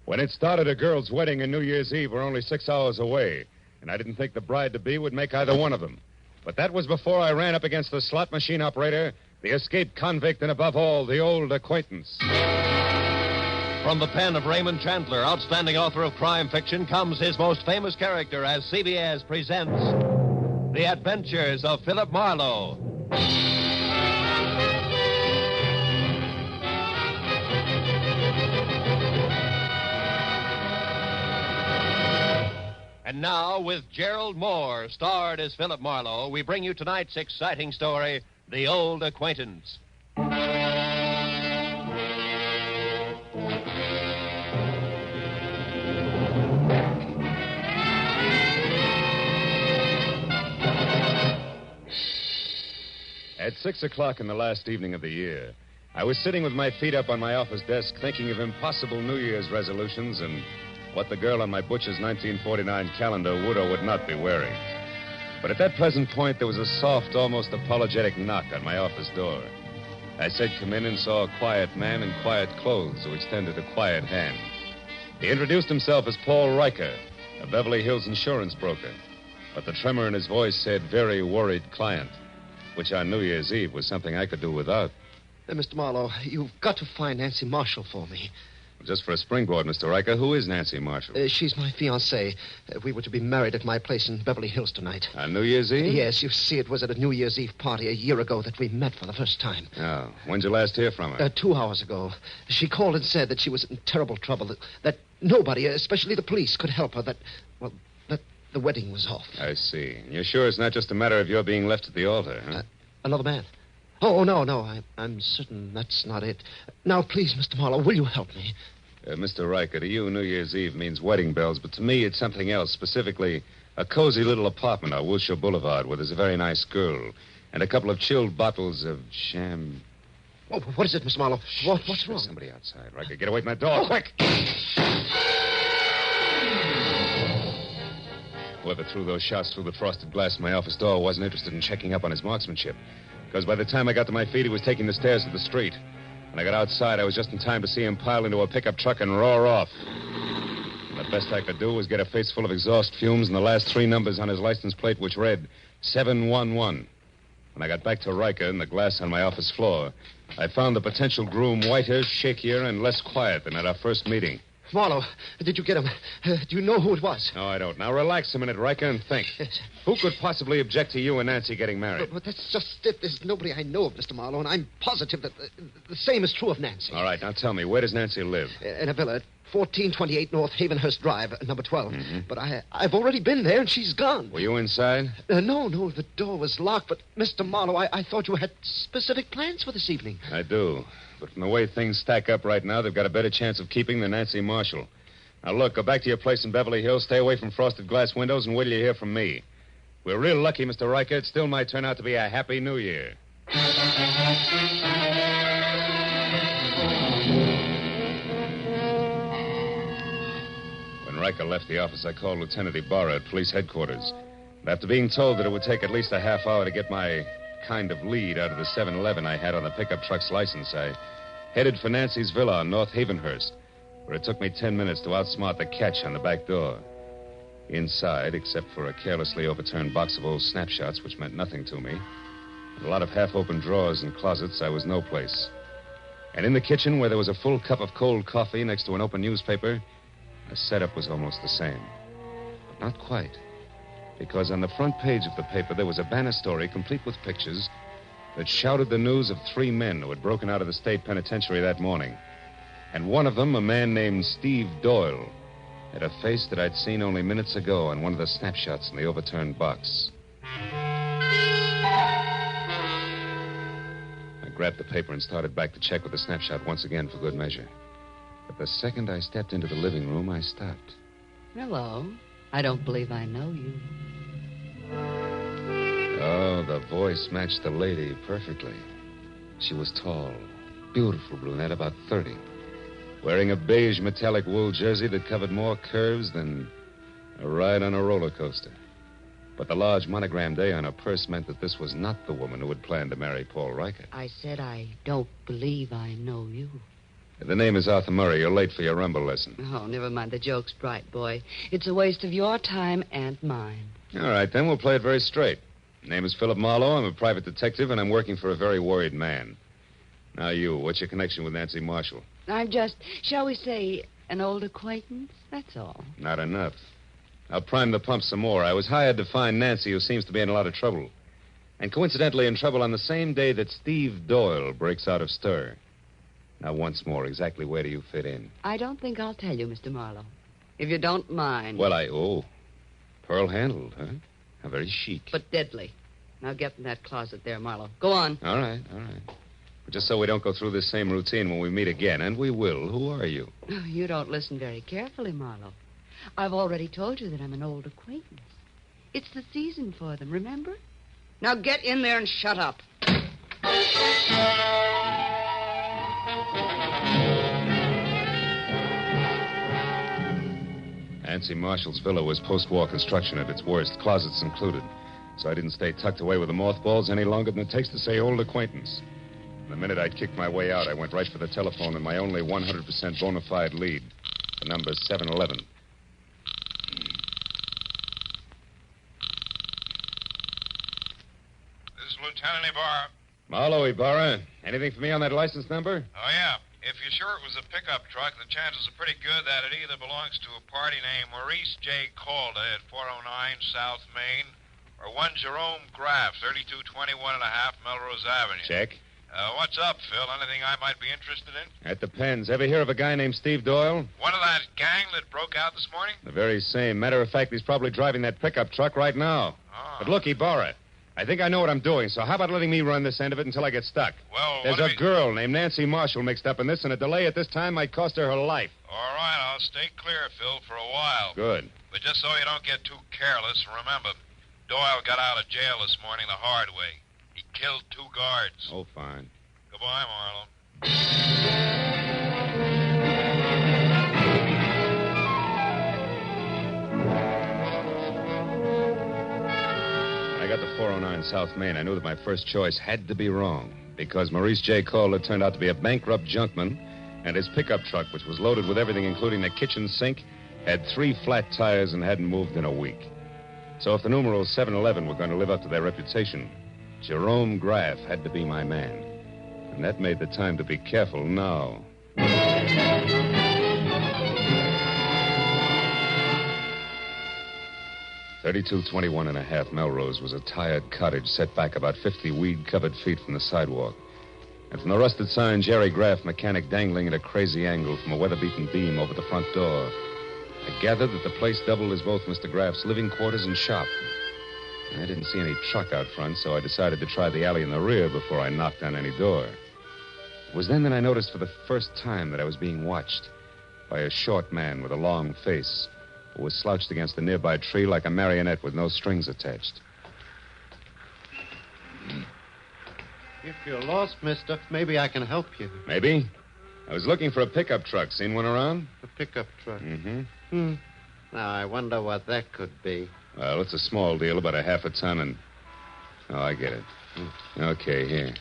When it started, a girl's wedding and New Year's Eve were only 6 hours away, and I didn't think the bride-to-be would make either one of them. But that was before I ran up against the slot machine operator, the escaped convict, and above all, the old acquaintance. From the pen of Raymond Chandler, outstanding author of crime fiction, comes his most famous character as CBS presents The Adventures of Philip Marlowe. And now, with Gerald Moore, starred as Philip Marlowe, we bring you tonight's exciting story, The Old Acquaintance. At 6 o'clock in the last evening of the year, I was sitting with my feet up on my office desk thinking of impossible New Year's resolutions and what the girl on my butcher's 1949 calendar would or would not be wearing. But at that present point, there was a soft, almost apologetic knock on my office door. I said come in and saw a quiet man in quiet clothes who extended a quiet hand. He introduced himself as Paul Riker, a Beverly Hills insurance broker. But the tremor in his voice said very worried client, which on New Year's Eve was something I could do without. Mr. Marlowe, you've got to find Nancy Marshall for me. Just for a springboard, Mr. Riker, who is Nancy Marshall? She's my fiancée. We were to be married at my place in Beverly Hills tonight. On New Year's Eve? Yes, you see, it was at a New Year's Eve party a year ago that we met for the first time. Oh, when'd you last hear from her? 2 hours ago. She called and said that she was in terrible trouble, that nobody, especially the police, could help her, that the wedding was off. I see. And you're sure it's not just a matter of your being left at the altar, huh? Another man? Oh, no. I'm certain that's not it. Now, please, Mr. Marlowe, will you help me? Mr. Riker, to you, New Year's Eve means wedding bells, but to me, it's something else, specifically a cozy little apartment on Wilshire Boulevard where there's a very nice girl and a couple of chilled bottles of sham... Oh, what is it, Mr. Marlowe? What's wrong? There's somebody outside. Riker, get away from that door, quick! Whoever threw those shots through the frosted glass in my office door wasn't interested in checking up on his marksmanship, because by the time I got to my feet, he was taking the stairs to the street. When I got outside, I was just in time to see him pile into a pickup truck and roar off. And the best I could do was get a face full of exhaust fumes and the last 3 numbers on his license plate, which read 711. When I got back to Riker and the glass on my office floor, I found the potential groom whiter, shakier, and less quiet than at our first meeting. Marlowe, did you get him? Do you know who it was? No, I don't. Now, relax a minute, Riker, and think. Yes. Who could possibly object to you and Nancy getting married? But that's just it. There's nobody I know of, Mr. Marlowe, and I'm positive that the same is true of Nancy. All right, now tell me, where does Nancy live? In a villa at 1428 North Havenhurst Drive, number 12. Mm-hmm. But I've already been there, and she's gone. Were you inside? No, the door was locked. But, Mr. Marlowe, I thought you had specific plans for this evening. I do. But from the way things stack up right now, they've got a better chance of keeping than Nancy Marshall. Now, look, go back to your place in Beverly Hills, stay away from frosted glass windows, and wait till you hear from me. If we're real lucky, Mr. Riker, it still might turn out to be a happy New Year. When Riker left the office, I called Lieutenant Ibarra at police headquarters. And after being told that it would take at least a half hour to get my kind of lead out of the 7-Eleven I had on the pickup truck's license, I headed for Nancy's villa on North Havenhurst, where it took me 10 minutes to outsmart the catch on the back door. Inside, except for a carelessly overturned box of old snapshots, which meant nothing to me, and a lot of half-open drawers and closets, I was no place. And in the kitchen, where there was a full cup of cold coffee next to an open newspaper, the setup was almost the same. But not quite. Because on the front page of the paper, there was a banner story complete with pictures that shouted the news of 3 men who had broken out of the state penitentiary that morning. And one of them, a man named Steve Doyle, had a face that I'd seen only minutes ago on one of the snapshots in the overturned box. I grabbed the paper and started back to check with the snapshot once again for good measure. But the second I stepped into the living room, I stopped. Hello. I don't believe I know you. Oh, the voice matched the lady perfectly. She was tall, beautiful brunette, about 30. Wearing a beige metallic wool jersey that covered more curves than a ride on a roller coaster. But the large monogrammed A on her purse meant that this was not the woman who had planned to marry Paul Riker. I said I don't believe I know you. The name is Arthur Murray. You're late for your rumble lesson. Oh, never mind the jokes, bright boy. It's a waste of your time and mine. All right, then we'll play it very straight. Name is Philip Marlowe. I'm a private detective, and I'm working for a very worried man. Now what's your connection with Nancy Marshall? I'm just, shall we say, an old acquaintance? That's all. Not enough. I'll prime the pump some more. I was hired to find Nancy, who seems to be in a lot of trouble. And coincidentally in trouble on the same day that Steve Doyle breaks out of stir. Now, once more, exactly where do you fit in? I don't think I'll tell you, Mr. Marlowe. If you don't mind. Well, pearl-handled, huh? How very chic. But deadly. Now get in that closet there, Marlowe. Go on. All right. But just so we don't go through this same routine when we meet again, and we will, who are you? Oh, you don't listen very carefully, Marlowe. I've already told you that I'm an old acquaintance. It's the season for them, remember? Now get in there and shut up. Nancy Marshall's villa was post-war construction at its worst, closets included. So I didn't stay tucked away with the mothballs any longer than it takes to say old acquaintance. The minute I'd kicked my way out, I went right for the telephone in my only 100% bona fide lead. The number's 711. This is Lieutenant Ibarra. Marlowe, Ibarra. Anything for me on that license number? Oh, yeah. If you're sure it was a pickup truck, the chances are pretty good that it either belongs to a party named Maurice J. Calder at 409 South Main or one Jerome Graff, 3221 and a half Melrose Avenue. Check. What's up, Phil? Anything I might be interested in? That depends. Ever hear of a guy named Steve Doyle? One of that gang that broke out this morning? The very same. Matter of fact, he's probably driving that pickup truck right now. Oh. But look, Ibarra, I think I know what I'm doing, so how about letting me run this end of it until I get stuck? Well, There's a girl named Nancy Marshall mixed up in this, and a delay at this time might cost her life. All right, I'll stay clear, Phil, for a while. Good. But just so you don't get too careless, remember, Doyle got out of jail this morning the hard way. He killed 2 guards. Oh, fine. Goodbye, Marlowe. When I got to 409 South Main, I knew that my first choice had to be wrong, because Maurice J. Calder turned out to be a bankrupt junkman, and his pickup truck, which was loaded with everything, including the kitchen sink, had 3 flat tires and hadn't moved in a week. So if the numerals 711 were going to live up to their reputation, Jerome Graff had to be my man. And that made the time to be careful now. 3221 and a half Melrose was a tired cottage set back about 50 weed-covered feet from the sidewalk. And from the rusted sign, Jerry Graff, mechanic, dangling at a crazy angle from a weather-beaten beam over the front door. I gathered that the place doubled as both Mr. Graff's living quarters and shop. I didn't see any truck out front, so I decided to try the alley in the rear before I knocked on any door. It was then that I noticed for the first time that I was being watched by a short man with a long face who was slouched against a nearby tree like a marionette with no strings attached. If you're lost, mister, maybe I can help you. Maybe? I was looking for a pickup truck. Seen one around? A pickup truck? Mm-hmm. Now, I wonder what that could be. Well, it's a small deal, about a half a ton, and... Oh, I get it. Okay, here.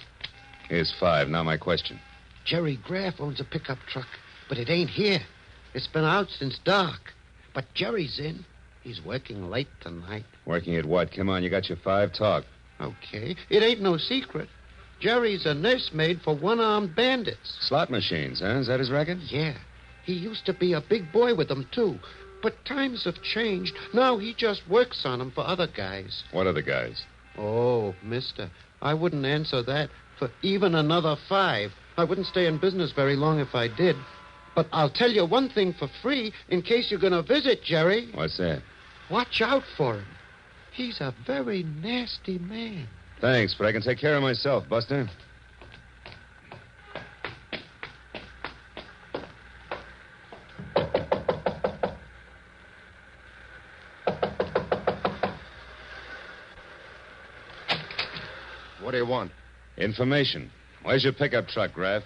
Here's 5. Now my question. Jerry Graff owns a pickup truck, but it ain't here. It's been out since dark. But Jerry's in. He's working late tonight. Working at what? Come on, you got your 5. Talk. Okay. It ain't no secret. Jerry's a nursemaid for one-armed bandits. Slot machines, huh? Is that his racket? Yeah. He used to be a big boy with them, too. But times have changed. Now he just works on them for other guys. What other guys? Oh, mister, I wouldn't answer that for even another 5. I wouldn't stay in business very long if I did. But I'll tell you one thing for free in case you're going to visit Jerry. What's that? Watch out for him. He's a very nasty man. Thanks, but I can take care of myself, Buster. What do you want? Information. Where's your pickup truck, Graff?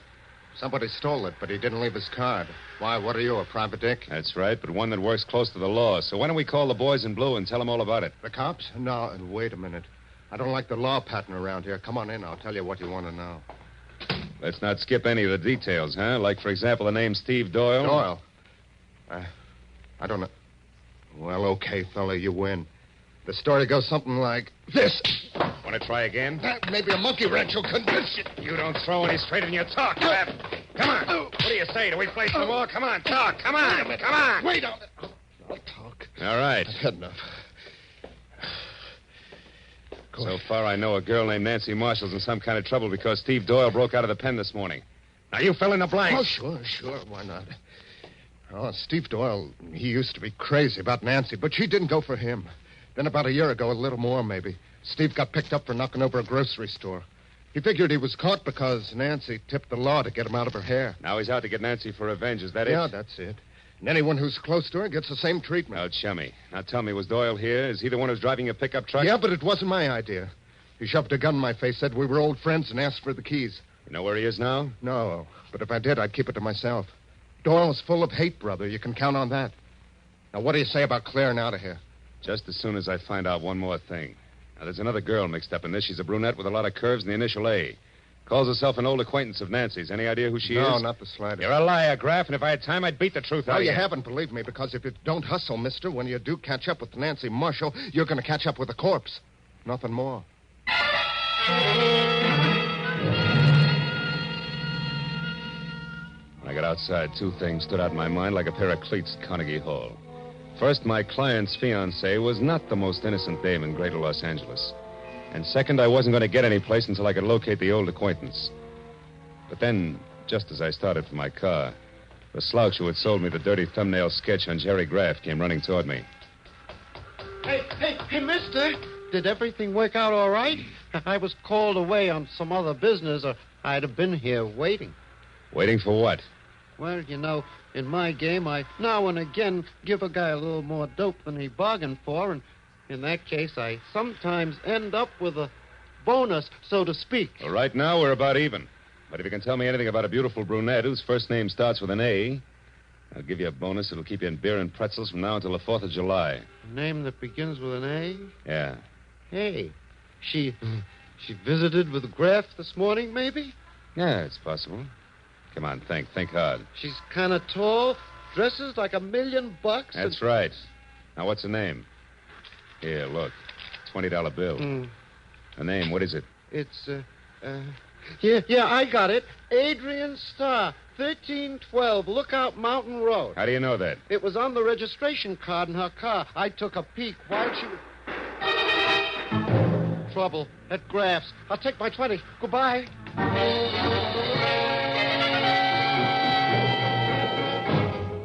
Somebody stole it, but he didn't leave his card. Why, what are you, a private dick? That's right, but one that works close to the law. So why don't we call the boys in blue and tell them all about it? The cops? No, wait a minute. I don't like the law pattern around here. Come on in. I'll tell you what you want to know. Let's not skip any of the details, huh? Like, for example, the name Steve Doyle. Doyle? I don't know. Well, okay, fella, you win. The story goes something like this. Want to try again? Maybe a monkey wrench will convince you. You don't throw any straight in your talk, Pep. Come on. What do you say? Do we play some more? Come on, talk. Come on. Come on. Wait on it. I'll talk. All right. I've had enough. So far, I know a girl named Nancy Marshall's in some kind of trouble because Steve Doyle broke out of the pen this morning. Now, you fill in the blanks. Oh, sure. Why not? Oh, Steve Doyle, he used to be crazy about Nancy, but she didn't go for him. Then about a year ago, a little more maybe, Steve got picked up for knocking over a grocery store. He figured he was caught because Nancy tipped the law to get him out of her hair. Now he's out to get Nancy for revenge. Is that it? Yeah, that's it. And anyone who's close to her gets the same treatment. Oh, chummy. Now tell me, was Doyle here? Is he the one who's driving your pickup truck? Yeah, but it wasn't my idea. He shoved a gun in my face, said we were old friends, and asked for the keys. You know where he is now? No, but if I did, I'd keep it to myself. Doyle's full of hate, brother. You can count on that. Now, what do you say about clearing out of here? Just as soon as I find out one more thing. Now, there's another girl mixed up in this. She's a brunette with a lot of curves and the initial A. Calls herself an old acquaintance of Nancy's. Any idea who she is? No, not the slightest. You're a liar, Graff, and if I had time, I'd beat the truth out No, of you. you haven't, believe me, because if you don't hustle, mister, when you do catch up with Nancy Marshall, you're going to catch up with a corpse. Nothing more. When I got outside, two things stood out in my mind like a pair of cleats at Carnegie Hall. First, my client's fiancée was not the most innocent dame in greater Los Angeles. And second, I wasn't going to get any place until I could locate the old acquaintance. But then, just as I started for my car, the slouch who had sold me the dirty thumbnail sketch on Jerry Graff came running toward me. Hey, mister. Did everything work out all right? I was called away on some other business, or I'd have been here waiting. Waiting for what? Well, you know, in my game, I now and again give a guy a little more dope than he bargained for, and in that case, I sometimes end up with a bonus, so to speak. Well, right now, we're about even. But if you can tell me anything about a beautiful brunette whose first name starts with an A, I'll give you a bonus. It'll keep you in beer and pretzels from now until the 4th of July. A name that begins with an A? Yeah. Hey, she visited with Graff this morning, maybe? Yeah, it's possible. Come on, think hard. She's kind of tall, dresses like $1 million. That's right. Now, what's her name? Here, look. $20 bill. Her name, what is it? It's, yeah, I got it. Adrian Starr, 1312 Lookout Mountain Road. How do you know that? It was on the registration card in her car. I took a peek while she was... Trouble at Graff's. I'll take my 20. Goodbye.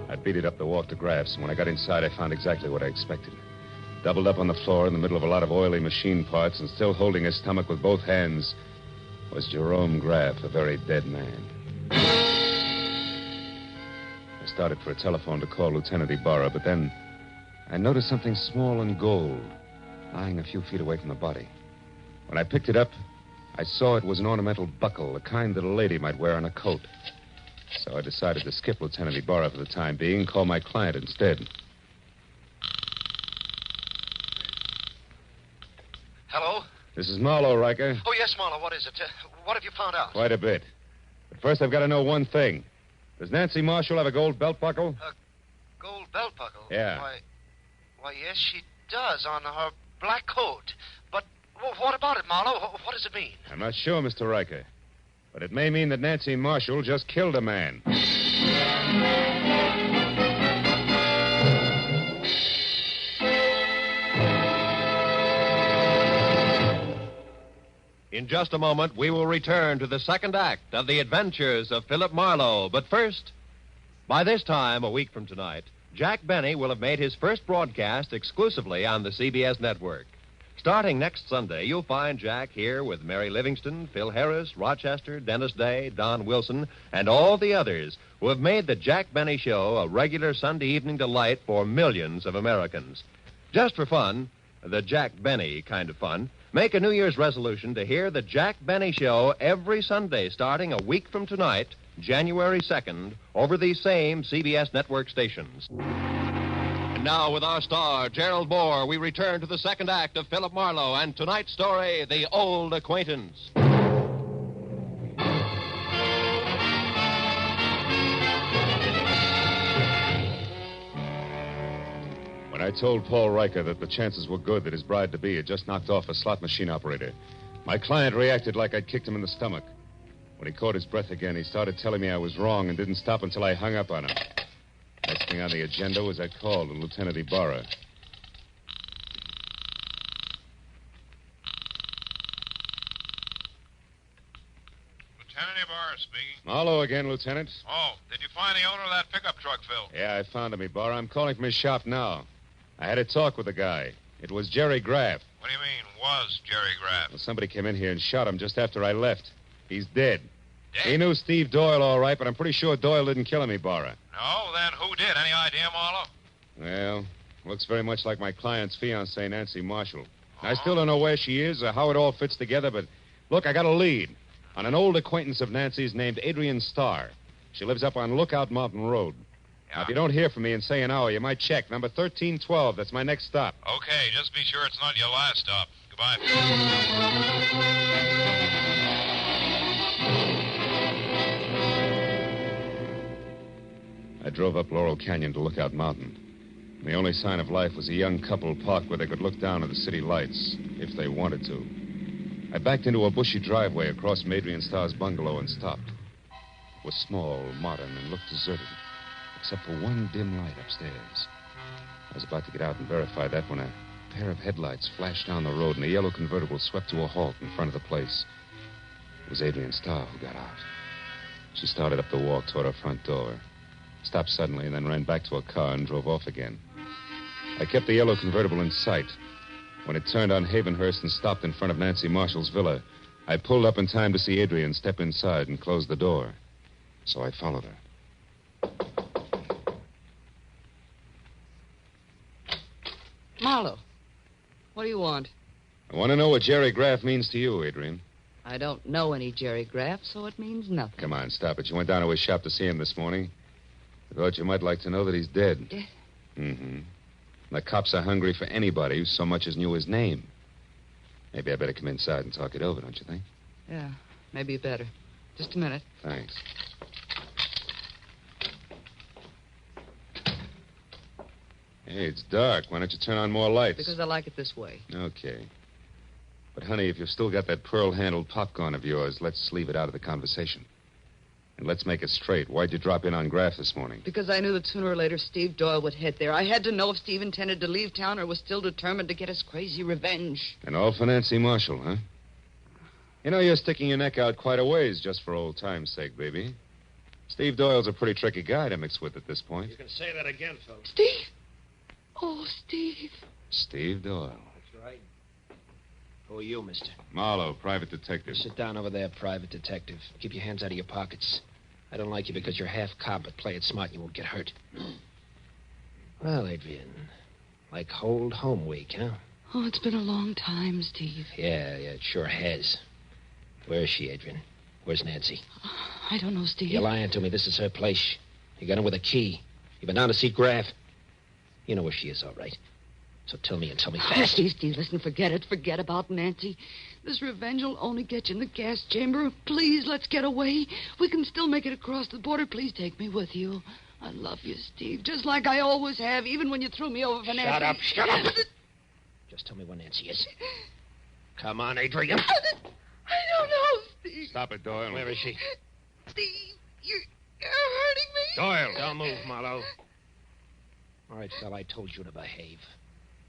I beat it up the walk to Graff's, and when I got inside, I found exactly what I expected. Doubled up on the floor in the middle of a lot of oily machine parts and still holding his stomach with both hands was Jerome Graff, a very dead man. I started for a telephone to call Lieutenant Ibarra, but then I noticed something small and gold lying a few feet away from the body. When I picked it up, I saw it was an ornamental buckle, the kind that a lady might wear on a coat. So I decided to skip Lieutenant Ibarra for the time being and call my client instead. Hello? This is Marlowe, Riker. Oh, yes, Marlowe. What is it? What have you found out? Quite a bit. But first, I've got to know one thing. Does Nancy Marshall have a gold belt buckle? A gold belt buckle? Yeah. Why, yes, she does on her black coat. But what about it, Marlowe? What does it mean? I'm not sure, Mr. Riker. But it may mean that Nancy Marshall just killed a man. In just a moment, we will return to the second act of the adventures of Philip Marlowe. But first, by this time, a week from tonight, Jack Benny will have made his first broadcast exclusively on the CBS network. Starting next Sunday, you'll find Jack here with Mary Livingston, Phil Harris, Rochester, Dennis Day, Don Wilson, and all the others who have made the Jack Benny Show a regular Sunday evening delight for millions of Americans. Just for fun, the Jack Benny kind of fun, make a New Year's resolution to hear the Jack Benny Show every Sunday starting a week from tonight, January 2nd, over these same CBS network stations. And now, with our star, Gerald Moore, we return to the second act of Philip Marlowe and tonight's story, The Old Acquaintance. I told Paul Riker that the chances were good that his bride-to-be had just knocked off a slot machine operator. My client reacted like I'd kicked him in the stomach. When he caught his breath again, he started telling me I was wrong and didn't stop until I hung up on him. Next thing on the agenda was I called on Lieutenant Ibarra. Lieutenant Ibarra speaking. Marlowe again, Lieutenant. Oh, did you find the owner of that pickup truck, Phil? Yeah, I found him, Ibarra. I'm calling from his shop now. I had a talk with the guy. It was Jerry Graff. What do you mean, was Jerry Graff? Well, somebody came in here and shot him just after I left. He's dead. Dead? He knew Steve Doyle all right, but I'm pretty sure Doyle didn't kill him, Ibarra. No, then who did? Any idea, Marlowe? Well, looks very much like my client's fiancée, Nancy Marshall. I still don't know where she is or how it all fits together, but look, I got a lead on an old acquaintance of Nancy's named Adrian Starr. She lives up on Lookout Mountain Road. Now, if you don't hear from me in, say, an hour, you might check. Number 1312. That's my next stop. Okay, just be sure it's not your last stop. Goodbye. I drove up Laurel Canyon to Lookout Mountain. The only sign of life was a young couple parked where they could look down at the city lights, if they wanted to. I backed into a bushy driveway across from Adrian Starr's bungalow and stopped. It was small, modern, and looked deserted, except for one dim light upstairs. I was about to get out and verify that when a pair of headlights flashed down the road and a yellow convertible swept to a halt in front of the place. It was Adrian Starr who got out. She started up the walk toward her front door, stopped suddenly, and then ran back to her car and drove off again. I kept the yellow convertible in sight. When it turned on Havenhurst and stopped in front of Nancy Marshall's villa, I pulled up in time to see Adrian step inside and close the door. So I followed her. Marlowe, what do you want? I want to know what Jerry Graff means to you, Adrian. I don't know any Jerry Graff, so it means nothing. Come on, stop it. You went down to his shop to see him this morning. I thought you might like to know that he's dead. Dead? Mm-hmm. The cops are hungry for anybody who so much as knew his name. Maybe I better come inside and talk it over, don't you think? Yeah, maybe you better. Just a minute. Thanks. Hey, it's dark. Why don't you turn on more lights? Because I like it this way. Okay. But, honey, if you've still got that pearl-handled popcorn of yours, let's leave it out of the conversation. And let's make it straight. Why'd you drop in on Graff this morning? Because I knew that sooner or later Steve Doyle would head there. I had to know if Steve intended to leave town or was still determined to get his crazy revenge. And all for Nancy Marshall, huh? You know, you're sticking your neck out quite a ways just for old time's sake, baby. Steve Doyle's a pretty tricky guy to mix with at this point. You can say that again, Phil. Steve? Oh, Steve. Steve Doyle. That's right. Who are you, mister? Marlowe, private detective. Sit down over there, private detective. Keep your hands out of your pockets. I don't like you because you're half cop, but play it smart and you won't get hurt. Well, Adrian, like old home week, huh? Oh, it's been a long time, Steve. Yeah, it sure has. Where is she, Adrian? Where's Nancy? I don't know, Steve. You're lying to me. This is her place. You got her with a key. You've been down to see Graff. You know where she is, all right. So tell me and tell me Oh, fast. Steve, listen, forget it. Forget about Nancy. This revenge will only get you in the gas chamber. Please, let's get away. We can still make it across the border. Please take me with you. I love you, Steve, just like I always have, even when you threw me over for Nancy. Shut up. Just tell me where Nancy is. Come on, Adrian. I don't know, Steve. Stop it, Doyle. Where is she? Steve, you're hurting me. Doyle. Don't move, Marlowe. All right, fella, I told you to behave.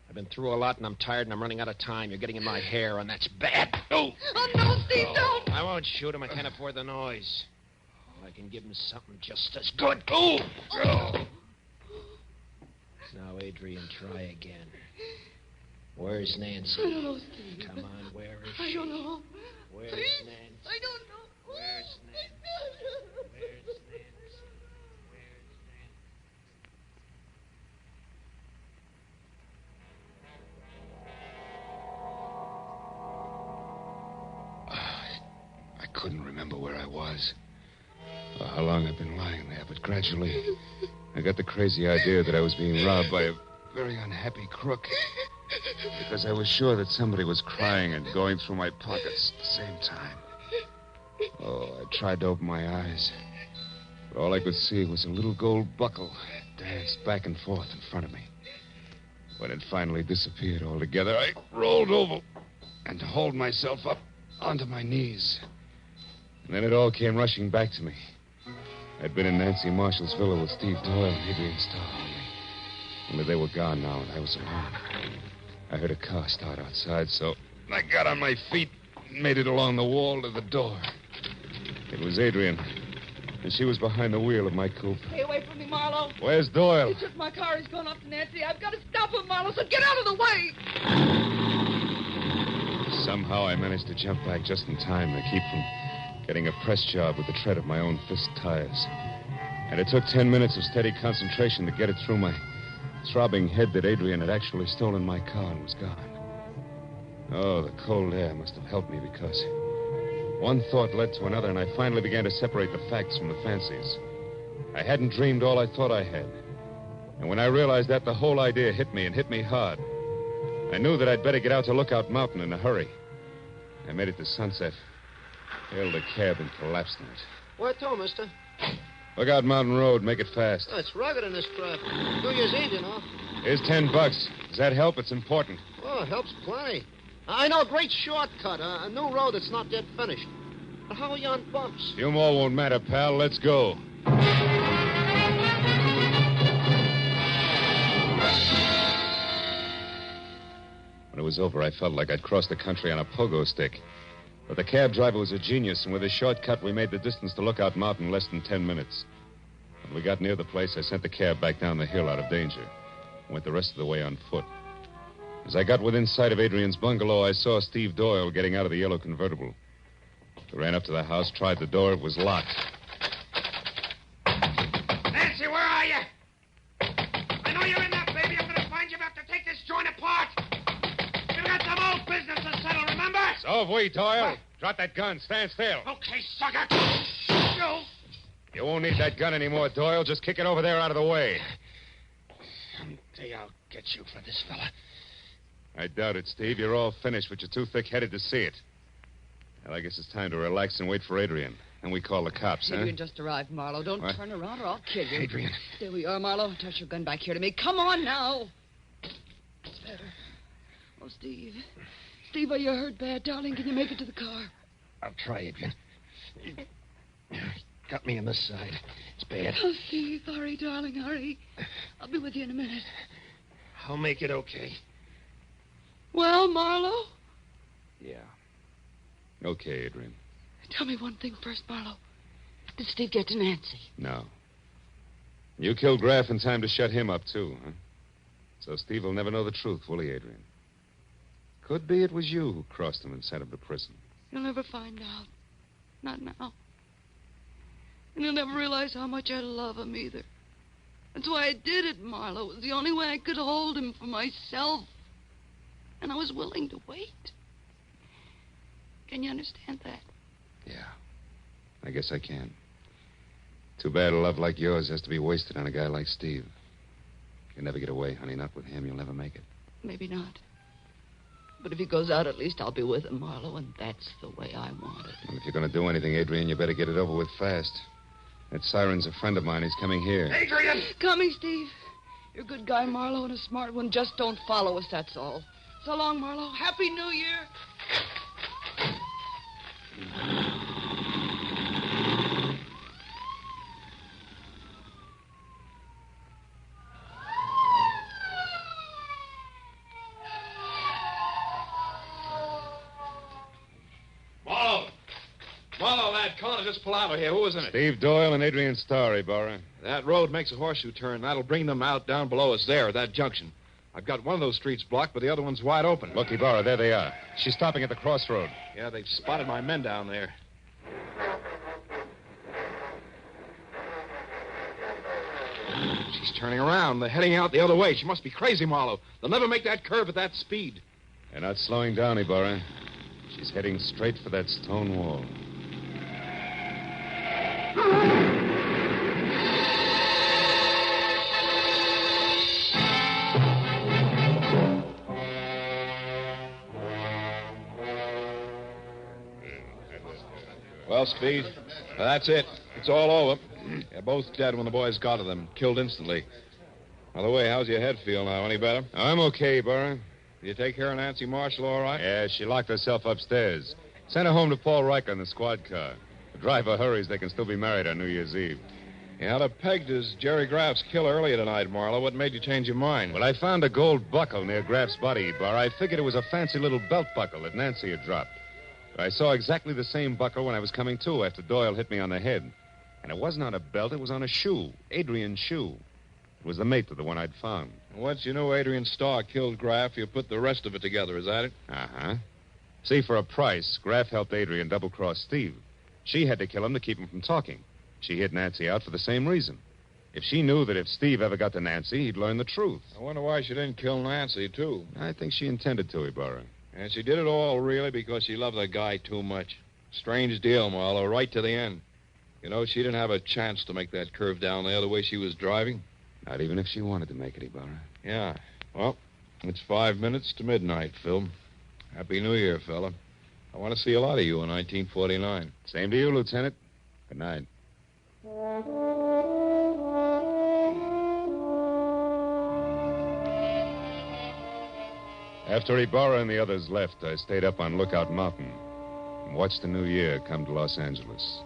I've been through a lot, and I'm tired, and I'm running out of time. You're getting in my hair, and that's bad. Oh! Oh, no, Steve, don't. I won't shoot him. I can't afford the noise. I can give him something just as good. Oh! Now, Adrian, try again. Where's Nancy? I don't know, Steve. Come on, where is she? I don't know. Where's Please? Nancy? I don't know. Where's Nancy? Where's Nancy? I couldn't remember where I was or how long I'd been lying there, but gradually I got the crazy idea that I was being robbed by a very unhappy crook because I was sure that somebody was crying and going through my pockets at the same time. Oh, I tried to open my eyes, but all I could see was a little gold buckle danced back and forth in front of me. When it finally disappeared altogether, I rolled over and hauled myself up onto my knees. And then it all came rushing back to me. I'd been in Nancy Marshall's villa with Steve Doyle and Adrian Starr. Only they were gone now, and I was alone. I heard a car start outside, so I got on my feet and made it along the wall to the door. It was Adrian, and she was behind the wheel of my coupe. Stay away from me, Marlowe. Where's Doyle? He took my car. He's going off to Nancy. I've got to stop him, Marlowe, so get out of the way. Somehow I managed to jump back just in time to keep from getting a press job with the tread of my own fist tires. And it took 10 minutes of steady concentration to get it through my throbbing head that Adrian had actually stolen my car and was gone. Oh, the cold air must have helped me because one thought led to another, and I finally began to separate the facts from the fancies. I hadn't dreamed all I thought I had. And when I realized that, the whole idea hit me, and hit me hard. I knew that I'd better get out to Lookout Mountain in a hurry. I made it to Sunset, hailed a cab, and collapsed in it. Where to, mister? Lookout Mountain Road. Make it fast. Oh, it's rugged in this traffic. New Year's Eve, you know. Here's $10. Does that help? It's important. Oh, it helps plenty. I know a great shortcut, a new road that's not yet finished. But how are you on bumps? Few more won't matter, pal. Let's go. When it was over, I felt like I'd crossed the country on a pogo stick. But the cab driver was a genius, and with a shortcut, we made the distance to Lookout Mountain in less than 10 minutes. When we got near the place, I sent the cab back down the hill out of danger. Went the rest of the way on foot. As I got within sight of Adrian's bungalow, I saw Steve Doyle getting out of the yellow convertible. I ran up to the house, tried the door. It was locked. Nancy, where are you? I know you're in there, baby. I'm going to find you. We have to take this joint apart. We've got some old business to settle, remember? So have we, Doyle. Drop that gun. Stand still. Okay, sucker. No. You won't need that gun anymore, Doyle. Just kick it over there out of the way. Someday I'll get you for this fella. I doubt it, Steve. You're all finished, but you're too thick-headed to see it. Well, I guess it's time to relax and wait for Adrian. And we call the cops, huh? Adrian just arrived, Marlowe. Don't What? turn around or I'll kill you. Adrian. There we are, Marlowe. Toss your gun back here to me. Come on now. It's better. Oh, Steve. Steve, are you hurt bad, darling? Can you make it to the car? I'll try, Adrian. Got me on the side. It's bad. Oh, Steve, hurry, darling, hurry. I'll be with you in a minute. I'll make it okay. Well, Marlowe? Yeah. Okay, Adrian. Tell me one thing first, Marlowe. Did Steve get to Nancy? No. You killed Graff in time to shut him up, too, huh? So Steve will never know the truth, will he, Adrian? Could be it was you who crossed him and sent him to prison. You'll never find out. Not now. And you'll never realize how much I love him either. That's why I did it, Marlowe. It was the only way I could hold him for myself. And I was willing to wait. Can you understand that? Yeah. I guess I can. Too bad a love like yours has to be wasted on a guy like Steve. You'll never get away, honey. Not with him. You'll never make it. Maybe not. But if he goes out, at least I'll be with him, Marlowe, and that's the way I want it. And if you're going to do anything, Adrian, you better get it over with fast. That siren's a friend of mine. He's coming here. Adrian! Coming, Steve. You're a good guy, Marlowe, and a smart one. Just don't follow us, that's all. So long, Marlowe. Happy New Year. Marlowe, that car just pull out of here. Who was in it? Steve Doyle and Adrian Starr, Ibarra. That road makes a horseshoe turn. That'll bring them out down below us there at that junction. I've got one of those streets blocked, but the other one's wide open. Look, Ibarra, there they are. She's stopping at the crossroad. Yeah, they've spotted my men down there. She's turning around. They're heading out the other way. She must be crazy, Marlowe. They'll never make that curve at that speed. They're not slowing down, Ibarra. She's heading straight for that stone wall. Well, Speed, that's it. It's all over. They're both dead when the boys got to them, killed instantly. By the way, how's your head feel now? Any better? I'm okay, Burr. Did you take care of Nancy Marshall all right? Yeah, she locked herself upstairs. Sent her home to Paul Riker in the squad car. The driver hurries, they can still be married on New Year's Eve. You had her pegged as Jerry Graff's killer earlier tonight, Marlowe. What made you change your mind? Well, I found a gold buckle near Graff's body, Burr. I figured it was a fancy little belt buckle that Nancy had dropped. But I saw exactly the same buckle when I was coming to after Doyle hit me on the head. And it wasn't on a belt, it was on a shoe. Adrian's shoe. It was the mate to the one I'd found. Once you knew Adrian Starr killed Graff, you put the rest of it together. Is that it? Uh-huh. See, for a price, Graff helped Adrian double-cross Steve. She had to kill him to keep him from talking. She hid Nancy out for the same reason. If she knew that if Steve ever got to Nancy, he'd learn the truth. I wonder why she didn't kill Nancy, too. I think she intended to, Ibarra. And she did it all, really, because she loved the guy too much. Strange deal, Marlowe, right to the end. You know, she didn't have a chance to make that curve down there the way she was driving. Not even if she wanted to make it, Ibarra. Yeah. Well, it's 5 minutes to midnight, Phil. Happy New Year, fella. I want to see a lot of you in 1949. Same to you, Lieutenant. Good night. After Ibarra and the others left, I stayed up on Lookout Mountain and watched the new year come to Los Angeles.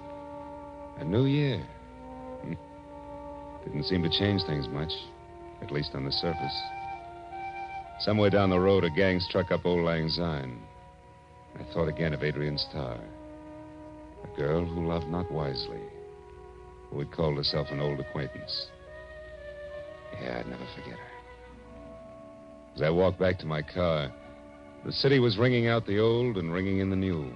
A new year. Didn't seem to change things much, at least on the surface. Somewhere down the road, a gang struck up Old Lang Syne. I thought again of Adrian Starr, a girl who loved not wisely, who had called herself an old acquaintance. Yeah, I'd never forget her. As I walked back to my car, the city was ringing out the old and ringing in the new.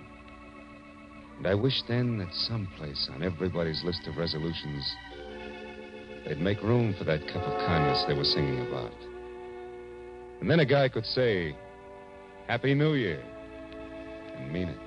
And I wished then that someplace on everybody's list of resolutions, they'd make room for that cup of kindness they were singing about. And then a guy could say, Happy New Year, and mean it.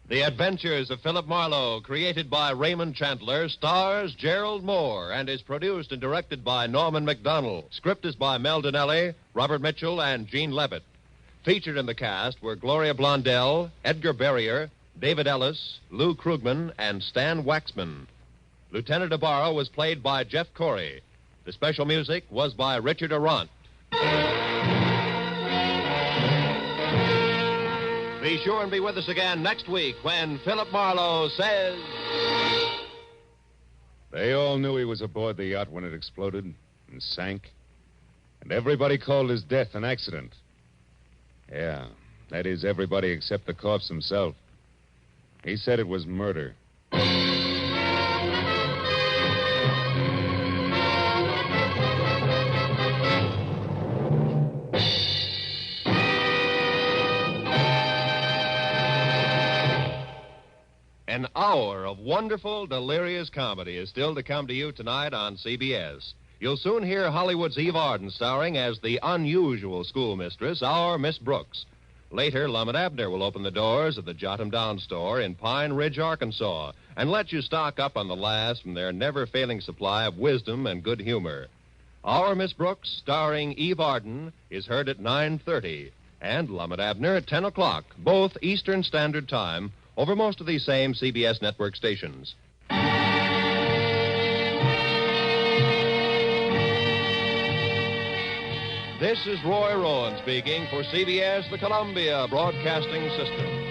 The Adventures of Philip Marlowe, created by Raymond Chandler, stars Gerald Moore and is produced and directed by Norman McDonald. Script is by Mel Donnelly, Robert Mitchell, and Gene Levitt. Featured in the cast were Gloria Blondell, Edgar Barrier, David Ellis, Lou Krugman, and Stan Waxman. Lieutenant Ibarra was played by Jeff Corey. The special music was by Richard Arant. Be sure and be with us again next week when Philip Marlowe says... They all knew he was aboard the yacht when it exploded and sank. And everybody called his death an accident. Yeah, that is everybody except the corpse himself. He said it was murder. An hour of wonderful, delirious comedy is still to come to you tonight on CBS. You'll soon hear Hollywood's Eve Arden starring as the unusual schoolmistress, our Miss Brooks. Later, Lum and Abner will open the doors of the Jot 'em Down store in Pine Ridge, Arkansas, and let you stock up on the last from their never-failing supply of wisdom and good humor. Our Miss Brooks, starring Eve Arden, is heard at 9:30, and Lum and Abner at 10 o'clock, both Eastern Standard Time, over most of these same CBS network stations. This is Roy Rowan speaking for CBS, the Columbia Broadcasting System.